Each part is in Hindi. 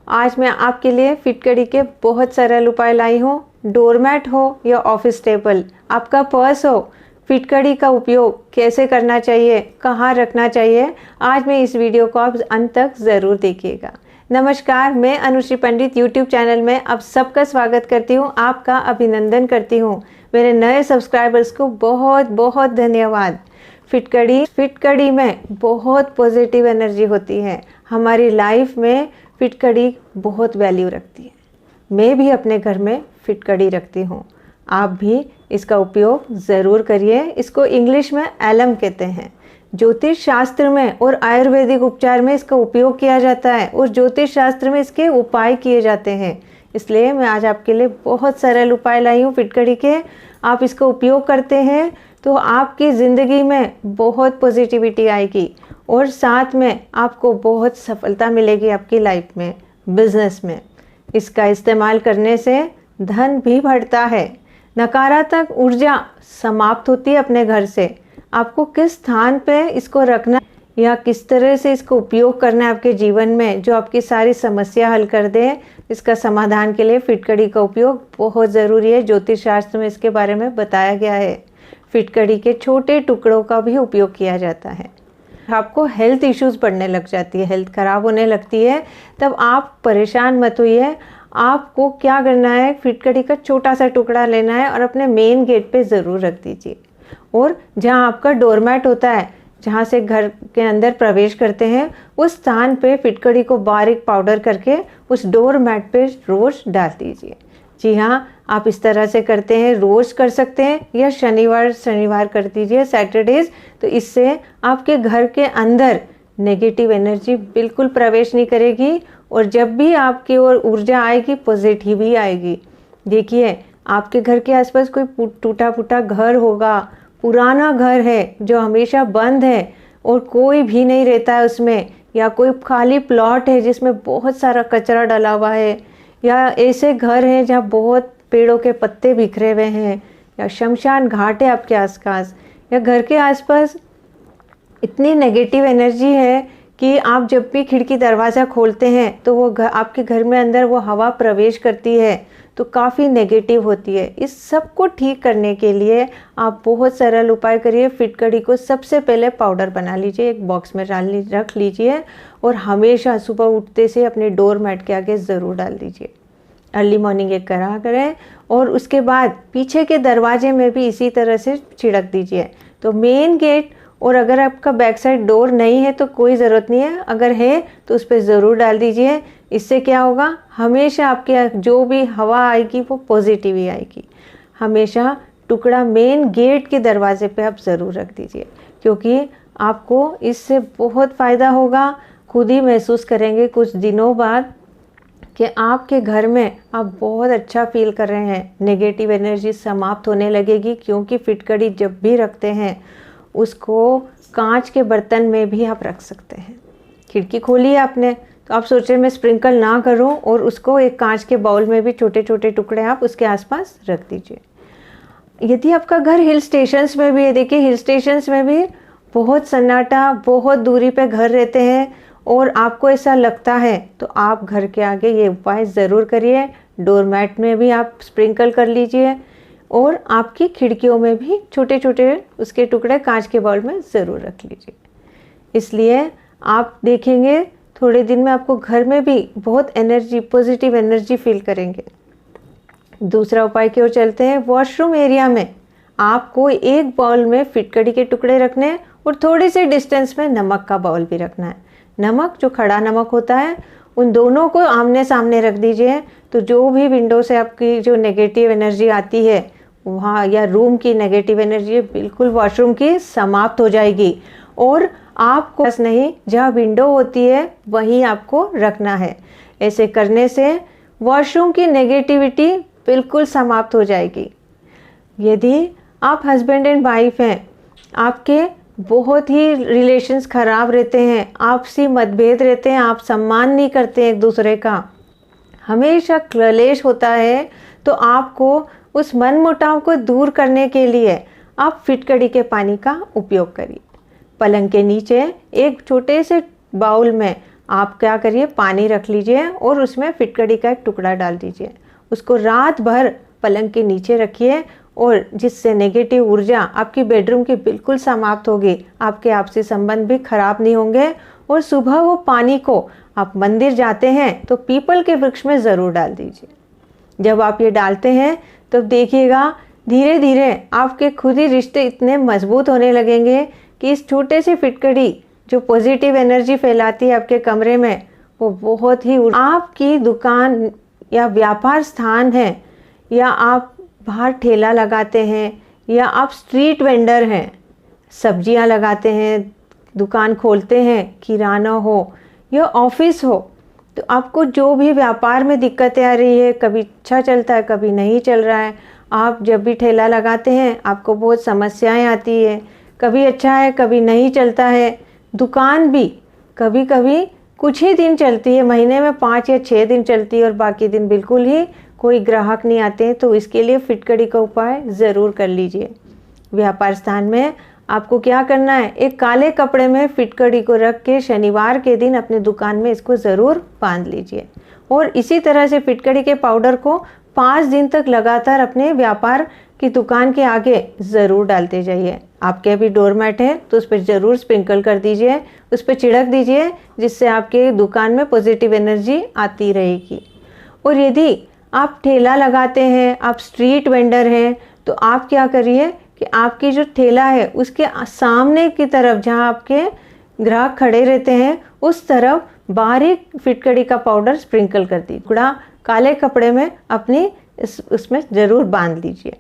आज मैं आपके लिए फिटकड़ी के बहुत सरल उपाय लाई हूँ। डोरमैट हो या ऑफिस टेबल, आपका पर्स हो, फिटकड़ी का उपयोग कैसे करना चाहिए, कहाँ रखना चाहिए, आज मैं इस वीडियो को आप अंत तक ज़रूर देखिएगा। नमस्कार, मैं अनुश्री पंडित यूट्यूब चैनल में आप सबका स्वागत करती हूँ, आपका अभिनंदन करती हूँ। मेरे नए सब्सक्राइबर्स को बहुत बहुत धन्यवाद। फिटकड़ी में बहुत पॉजिटिव एनर्जी होती है। हमारी लाइफ में फिटकड़ी बहुत वैल्यू रखती है। मैं भी अपने घर में फिटकड़ी रखती हूँ, आप भी इसका उपयोग ज़रूर करिए। इसको इंग्लिश में एलम कहते हैं। ज्योतिष शास्त्र में और आयुर्वेदिक उपचार में इसका उपयोग किया जाता है और ज्योतिष शास्त्र में इसके उपाय किए जाते हैं। इसलिए मैं आज आपके लिए बहुत सरल उपाय लाई हूँ फिटकड़ी के। आप इसका उपयोग करते हैं तो आपकी ज़िंदगी में बहुत पॉजिटिविटी आएगी और साथ में आपको बहुत सफलता मिलेगी आपकी लाइफ में, बिजनेस में। इसका इस्तेमाल करने से धन भी बढ़ता है, नकारात्मक ऊर्जा समाप्त होती है अपने घर से। आपको किस स्थान पे इसको रखना या किस तरह से इसको उपयोग करना है आपके जीवन में, जो आपकी सारी समस्या हल कर दे, इसका समाधान के लिए फिटकड़ी का उपयोग बहुत ज़रूरी है। ज्योतिष शास्त्र में इसके बारे में बताया गया है। फिटकड़ी के छोटे टुकड़ों का भी उपयोग किया जाता है। आपको हेल्थ इश्यूज़ बढ़ने लग जाती है, हेल्थ ख़राब होने लगती है, तब आप परेशान मत होइए। आपको क्या करना है, फिटकड़ी का छोटा सा टुकड़ा लेना है और अपने मेन गेट पे ज़रूर रख दीजिए। और जहाँ आपका डोरमैट होता है, जहाँ से घर के अंदर प्रवेश करते हैं, उस स्थान पे फिटकड़ी को बारीक पाउडर करके उस डोरमैट पे रोज़ डाल दीजिए। जी हाँ, आप इस तरह से करते हैं, रोज़ कर सकते हैं या शनिवार कर दीजिए, सैटरडेज़। तो इससे आपके घर के अंदर नेगेटिव एनर्जी बिल्कुल प्रवेश नहीं करेगी और जब भी आपकी ओर ऊर्जा आएगी, पॉजिटिव ही आएगी। देखिए, आपके घर के आसपास कोई टूटा फूटा घर होगा, पुराना घर है जो हमेशा बंद है और कोई भी नहीं रहता है उसमें, या कोई खाली प्लॉट है जिसमें बहुत सारा कचरा डला हुआ है, या ऐसे घर हैं जहाँ बहुत पेड़ों के पत्ते बिखरे हुए हैं, या शमशान घाट है आपके आसपास, या घर के आसपास इतनी नेगेटिव एनर्जी है कि आप जब भी खिड़की दरवाज़ा खोलते हैं तो वो आपके घर में अंदर वो हवा प्रवेश करती है तो काफ़ी नेगेटिव होती है। इस सब को ठीक करने के लिए आप बहुत सरल उपाय करिए। फिटकड़ी को सबसे पहले पाउडर बना लीजिए, एक बॉक्स में रख लीजिए और हमेशा सुबह उठते से अपने डोर मैट के आगे ज़रूर डाल दीजिए। अर्ली मॉर्निंग एक करें और उसके बाद पीछे के दरवाजे में भी इसी तरह से छिड़क दीजिए। तो मेन गेट, और अगर आपका बैक साइड डोर नहीं है तो कोई ज़रूरत नहीं है, अगर है तो उस पर ज़रूर डाल दीजिए। इससे क्या होगा, हमेशा आपके जो भी हवा आएगी वो पॉजिटिव ही आएगी। हमेशा टुकड़ा मेन गेट के दरवाजे पे आप ज़रूर रख दीजिए, क्योंकि आपको इससे बहुत फ़ायदा होगा। खुद ही महसूस करेंगे कुछ दिनों बाद कि आपके घर में आप बहुत अच्छा फील कर रहे हैं, नेगेटिव एनर्जी समाप्त होने लगेगी। क्योंकि फिटकड़ी जब भी रखते हैं उसको कांच के बर्तन में भी आप रख सकते हैं। खिड़की खोली है आपने तो आप सोच रहे मैं स्प्रिंकल ना करूं, और उसको एक कांच के बाउल में भी छोटे छोटे टुकड़े आप उसके आसपास रख दीजिए। यदि आपका घर हिल स्टेशंस में भी है, देखिए हिल स्टेशंस में भी बहुत सन्नाटा, बहुत दूरी पे घर रहते हैं और आपको ऐसा लगता है, तो आप घर के आगे ये उपाय ज़रूर करिए। डोरमैट में भी आप स्प्रिंकल कर लीजिए और आपकी खिड़कियों में भी छोटे छोटे उसके टुकड़े कांच के बाउल में ज़रूर रख लीजिए। इसलिए आप देखेंगे थोड़े दिन में आपको घर में भी बहुत एनर्जी, पॉजिटिव एनर्जी फील करेंगे। दूसरा उपाय की ओर चलते हैं। वॉशरूम एरिया में आपको एक बाउल में फिटकड़ी के टुकड़े रखने हैं और थोड़ी सी डिस्टेंस में नमक का बाउल भी रखना है। नमक, जो खड़ा नमक होता है, उन दोनों को आमने सामने रख दीजिए। तो जो भी विंडो से आपकी जो नेगेटिव एनर्जी आती है वहाँ, या रूम की नेगेटिव एनर्जी बिल्कुल वॉशरूम की समाप्त हो जाएगी। और आपको बस नहीं, जहाँ विंडो होती है वहीं आपको रखना है। ऐसे करने से वॉशरूम की नेगेटिविटी बिल्कुल समाप्त हो जाएगी। यदि आप हस्बैंड एंड वाइफ हैं, आपके बहुत ही रिलेशंस ख़राब रहते हैं, आपसी मतभेद रहते हैं, आप सम्मान नहीं करते एक दूसरे का, हमेशा क्लेश होता है, तो आपको उस मनमुटाव को दूर करने के लिए आप फिटकड़ी के पानी का उपयोग करिए। पलंग के नीचे एक छोटे से बाउल में आप क्या करिए, पानी रख लीजिए और उसमें फिटकड़ी का एक टुकड़ा डाल दीजिए। उसको रात भर पलंग के नीचे रखिए और जिससे नेगेटिव ऊर्जा आपकी बेडरूम की बिल्कुल समाप्त होगी। आपके आपसी संबंध भी खराब नहीं होंगे। और सुबह वो पानी को आप मंदिर जाते हैं तो पीपल के वृक्ष में ज़रूर डाल दीजिए। जब आप ये डालते हैं तो देखिएगा धीरे धीरे आपके खुद ही रिश्ते इतने मजबूत होने लगेंगे कि इस छोटे से फिटकड़ी जो पॉजिटिव एनर्जी फैलाती है आपके कमरे में, वो बहुत ही आपकी दुकान या व्यापार स्थान है, या आप बाहर ठेला लगाते हैं, या आप स्ट्रीट वेंडर हैं, सब्जियां लगाते हैं, दुकान खोलते हैं, किराना हो या ऑफिस हो, तो आपको जो भी व्यापार में दिक्कतें आ रही है, कभी अच्छा चलता है कभी नहीं चल रहा है, आप जब भी ठेला लगाते हैं आपको बहुत समस्याएं आती है, कभी अच्छा है कभी नहीं चलता है। दुकान भी कभी कभी कुछ ही दिन चलती है, महीने में 5 या 6 दिन चलती है और बाकी दिन बिल्कुल ही कोई ग्राहक नहीं आते। तो इसके लिए फिटकड़ी का उपाय ज़रूर कर लीजिए। व्यापार स्थान में आपको क्या करना है, एक काले कपड़े में फिटकड़ी को रख के शनिवार के दिन अपने दुकान में इसको ज़रूर बांध लीजिए। और इसी तरह से फिटकड़ी के पाउडर को 5 दिन तक लगातार अपने व्यापार की दुकान के आगे ज़रूर डालते जाइए। आपके अभी डोरमैट है तो उस पर ज़रूर स्प्रिंकल कर दीजिए, उस पर छिड़क दीजिए, जिससे आपके दुकान में पॉजिटिव एनर्जी आती रहेगी। और यदि आप ठेला लगाते हैं, आप स्ट्रीट वेंडर हैं, तो आप क्या करिए कि आपकी जो ठेला है उसके सामने की तरफ जहाँ आपके ग्राहक खड़े रहते हैं उस तरफ बारीक फिटकड़ी का पाउडर स्प्रिंकल कर दीजिए। टुकड़ा काले कपड़े में अपनी उसमें ज़रूर बांध लीजिए,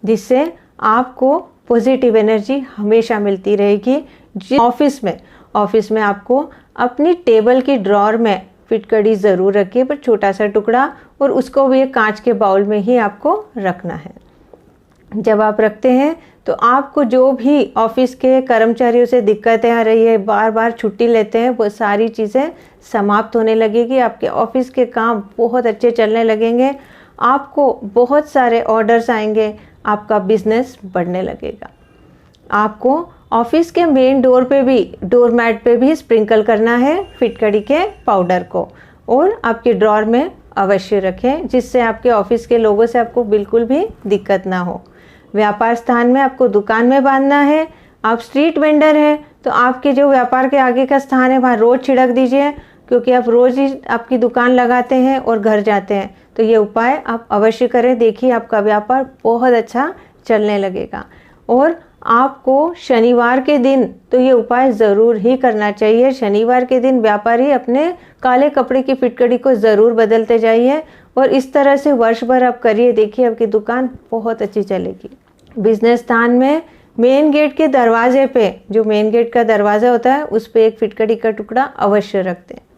जिससे आपको पॉजिटिव एनर्जी हमेशा मिलती रहेगी। ऑफिस में आपको अपनी टेबल की ड्रॉर में फिटकड़ी ज़रूर रखिए, पर छोटा सा टुकड़ा, और उसको भी कांच के बाउल में ही आपको रखना है। जब आप रखते हैं तो आपको जो भी ऑफिस के कर्मचारियों से दिक्कतें आ रही है, बार बार छुट्टी लेते हैं, वो सारी चीज़ें समाप्त होने लगेगी। आपके ऑफिस के काम बहुत अच्छे चलने लगेंगे, आपको बहुत सारे ऑर्डर्स आएंगे, आपका बिजनेस बढ़ने लगेगा। आपको ऑफिस के मेन डोर पे भी, डोरमैट पे भी स्प्रिंकल करना है फिटकड़ी के पाउडर को, और आपके ड्रॉर में अवश्य रखें, जिससे आपके ऑफिस के लोगों से आपको बिल्कुल भी दिक्कत ना हो। व्यापार स्थान में आपको दुकान में बांधना है। आप स्ट्रीट वेंडर हैं तो आपके जो व्यापार के आगे का स्थान है वहाँ रोज़ छिड़क दीजिए, क्योंकि आप रोज़ ही आपकी दुकान लगाते हैं और घर जाते हैं। तो ये उपाय आप अवश्य करें, देखिए आपका व्यापार बहुत अच्छा चलने लगेगा। और आपको शनिवार के दिन तो ये उपाय ज़रूर ही करना चाहिए। शनिवार के दिन व्यापारी अपने काले कपड़े की फिटकड़ी को ज़रूर बदलते जाइए, और इस तरह से वर्ष भर आप करिए, देखिए आपकी दुकान बहुत अच्छी चलेगी। बिजनेस स्थान में मेन गेट के दरवाजे पे, जो मेन गेट का दरवाज़ा होता है, उस पर एक फिटकड़ी का टुकड़ा अवश्य रखते हैं।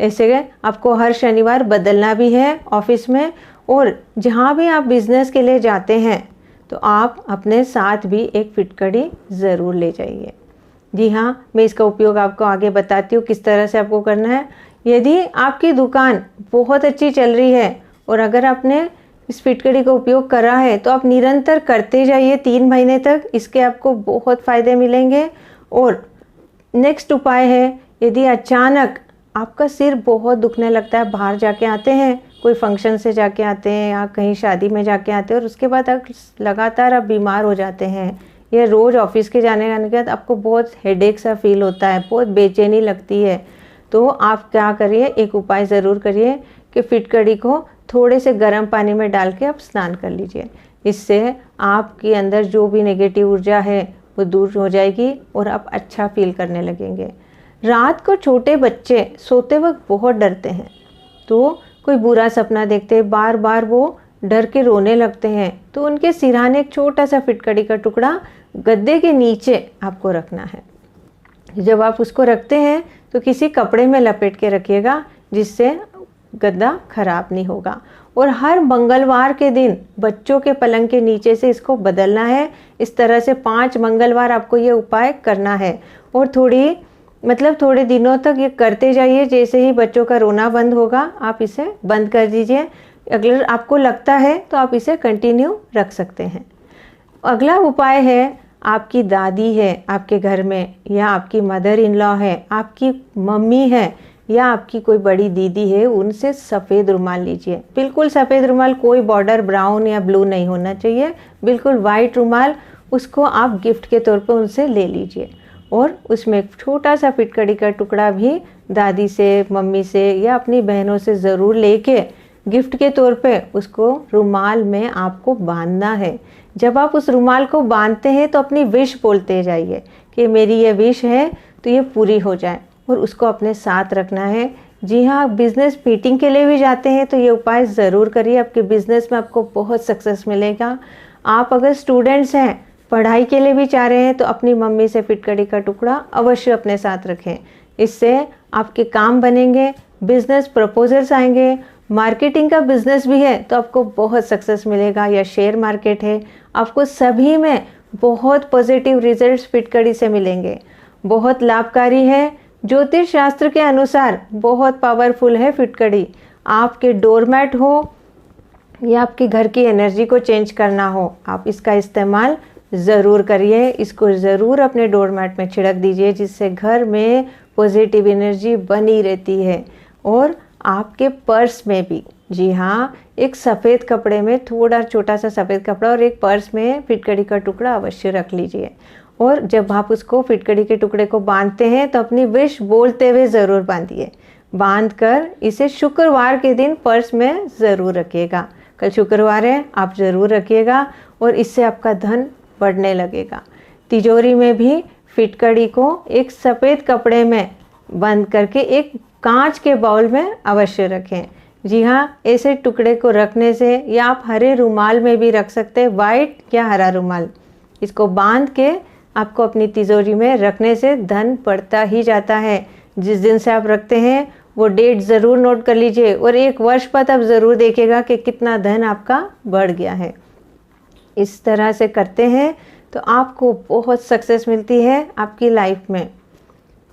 ऐसे आपको हर शनिवार बदलना भी है ऑफिस में। और जहाँ भी आप बिजनेस के लिए जाते हैं तो आप अपने साथ भी एक फिटकड़ी ज़रूर ले जाइए। जी हाँ, मैं इसका उपयोग आपको आगे बताती हूँ किस तरह से आपको करना है। यदि आपकी दुकान बहुत अच्छी चल रही है और अगर आपने इस फिटकड़ी का उपयोग करा है तो आप निरंतर करते जाइए 3 महीने तक, इसके आपको बहुत फ़ायदे मिलेंगे। और नेक्स्ट उपाय है, यदि अचानक आपका सिर बहुत दुखने लगता है, बाहर जाके आते हैं, कोई फंक्शन से जाके आते हैं या कहीं शादी में जाके आते हैं, और उसके बाद लगातार आप बीमार हो जाते हैं, या रोज़ ऑफिस के जाने के बाद आपको बहुत हेडेक सा फील होता है, बहुत बेचैनी लगती है, तो आप क्या करिए, एक उपाय ज़रूर करिए कि फिटकड़ी को थोड़े से गर्म पानी में डाल के आप स्नान कर लीजिए। इससे आपके अंदर जो भी नेगेटिव ऊर्जा है वो दूर हो जाएगी और आप अच्छा फील करने लगेंगे। रात को छोटे बच्चे सोते वक्त बहुत डरते हैं, तो कोई बुरा सपना देखते हैं, बार बार वो डर के रोने लगते हैं, तो उनके सिरहाने एक छोटा सा फिटकड़ी का टुकड़ा गद्दे के नीचे आपको रखना है। जब आप उसको रखते हैं तो किसी कपड़े में लपेट के रखिएगा, जिससे गद्दा खराब नहीं होगा। और हर मंगलवार के दिन बच्चों के पलंग के नीचे से इसको बदलना है। इस तरह से 5 मंगलवार आपको ये उपाय करना है, और थोड़े दिनों तक ये करते जाइए। जैसे ही बच्चों का रोना बंद होगा आप इसे बंद कर दीजिए। अगर आपको लगता है तो आप इसे कंटिन्यू रख सकते हैं। अगला उपाय है, आपकी दादी है आपके घर में, या आपकी मदर इन लॉ है, आपकी मम्मी है, या आपकी कोई बड़ी दीदी है उनसे सफ़ेद रुमाल लीजिए। बिल्कुल सफ़ेद रुमाल, कोई बॉर्डर ब्राउन या ब्लू नहीं होना चाहिए, बिल्कुल वाइट रुमाल। उसको आप गिफ्ट के तौर पे उनसे ले लीजिए और उसमें एक छोटा सा फिटकड़ी का टुकड़ा भी दादी से, मम्मी से या अपनी बहनों से ज़रूर लेके गिफ्ट के तौर पे उसको रुमाल में आपको बांधना है। जब आप उस रुमाल को बांधते हैं तो अपनी विश बोलते जाइए कि मेरी ये विश है तो ये पूरी हो जाए, और उसको अपने साथ रखना है। जी हाँ, आप बिज़नेस मीटिंग के लिए भी जाते हैं तो ये उपाय ज़रूर करिए, आपके बिज़नेस में आपको बहुत सक्सेस मिलेगा। आप अगर स्टूडेंट्स हैं, पढ़ाई के लिए भी चाह रहे हैं तो अपनी मम्मी से फिटकड़ी का टुकड़ा अवश्य अपने साथ रखें। इससे आपके काम बनेंगे, बिजनेस प्रपोजल्स आएंगे। मार्केटिंग का बिजनेस भी है तो आपको बहुत सक्सेस मिलेगा, या शेयर मार्केट है, आपको सभी में बहुत पॉजिटिव रिजल्ट्स फिटकड़ी से मिलेंगे। बहुत लाभकारी है, ज्योतिष शास्त्र के अनुसार बहुत पावरफुल है फिटकड़ी। आपके डोरमैट हो या आपके घर की एनर्जी को चेंज करना हो, आप इसका इस्तेमाल ज़रूर करिए। इसको ज़रूर अपने डोरमैट में छिड़क दीजिए, जिससे घर में पॉजिटिव एनर्जी बनी रहती है। और आपके पर्स में भी, जी हाँ, एक सफ़ेद कपड़े में थोड़ा छोटा सा सफ़ेद कपड़ा और एक पर्स में फिटकड़ी का टुकड़ा अवश्य रख लीजिए। और जब आप उसको फिटकड़ी के टुकड़े को बांधते हैं तो अपनी विश बोलते हुए ज़रूर बांधिए। बांध कर इसे शुक्रवार के दिन पर्स में ज़रूर रखिएगा। कल शुक्रवार है, आप ज़रूर रखिएगा और इससे आपका धन बढ़ने लगेगा। तिजोरी में भी फिटकड़ी को एक सफ़ेद कपड़े में बंद करके एक कांच के बाउल में अवश्य रखें। जी हाँ, ऐसे टुकड़े को रखने से, या आप हरे रुमाल में भी रख सकते हैं, वाइट या हरा रुमाल, इसको बांध के आपको अपनी तिजोरी में रखने से धन बढ़ता ही जाता है। जिस दिन से आप रखते हैं वो डेट ज़रूर नोट कर लीजिए और 1 वर्ष बाद आप ज़रूर देखिएगा कि कितना धन आपका बढ़ गया है। इस तरह से करते हैं तो आपको बहुत सक्सेस मिलती है आपकी लाइफ में।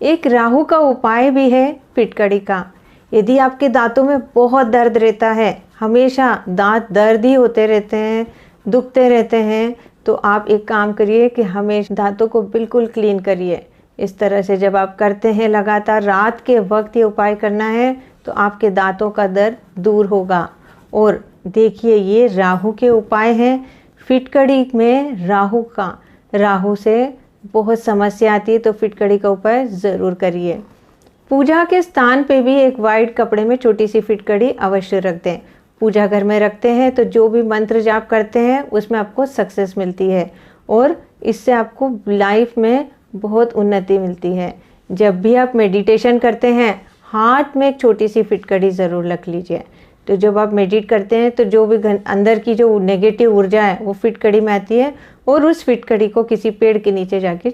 एक राहु का उपाय भी है फिटकड़ी का। यदि आपके दांतों में बहुत दर्द रहता है, हमेशा दांत दर्द ही होते रहते हैं, दुखते रहते हैं, तो आप एक काम करिए कि हमेशा दांतों को बिल्कुल क्लीन करिए। इस तरह से जब आप करते हैं, लगातार रात के वक्त ये उपाय करना है, तो आपके दांतों का दर्द दूर होगा। और देखिए, ये राहु के उपाय हैं। फिटकड़ी में राहु से बहुत समस्या आती है तो फिटकड़ी का उपाय ज़रूर करिए। पूजा के स्थान पे भी एक वाइट कपड़े में छोटी सी फिटकड़ी अवश्य रख दें। पूजा घर में रखते हैं तो जो भी मंत्र जाप करते हैं उसमें आपको सक्सेस मिलती है और इससे आपको लाइफ में बहुत उन्नति मिलती है। जब भी आप मेडिटेशन करते हैं, हाथ में एक छोटी सी फिटकड़ी ज़रूर रख लीजिए। तो जब आप मेडिटेट करते हैं तो जो भी अंदर की जो नेगेटिव ऊर्जा है वो फिटकड़ी में आती है और उस फिटकड़ी को किसी पेड़ के नीचे जाके,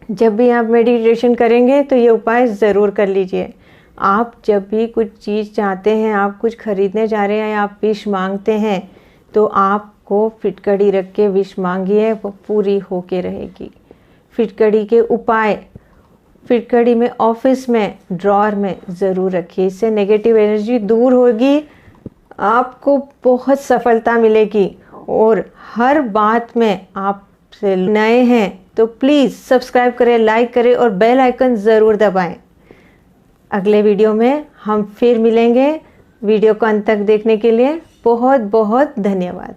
जब भी आप मेडिटेशन करेंगे तो ये उपाय ज़रूर कर लीजिए। आप जब भी कुछ चीज़ चाहते हैं, आप कुछ खरीदने जा रहे हैं या आप विश मांगते हैं, तो आपको फिटकड़ी रख के विश मांगिए, वो पूरी होके रहेगी। फिटकड़ी के उपाय फिटकड़ी में ऑफिस में ड्रॉअर में ज़रूर रखिए, इससे नेगेटिव एनर्जी दूर होगी, आपको बहुत सफलता मिलेगी। और हर बात में आपसे नए हैं तो प्लीज़ सब्सक्राइब करें, लाइक करें और बेल आइकन ज़रूर दबाएं। अगले वीडियो में हम फिर मिलेंगे। वीडियो को अंत तक देखने के लिए बहुत बहुत धन्यवाद।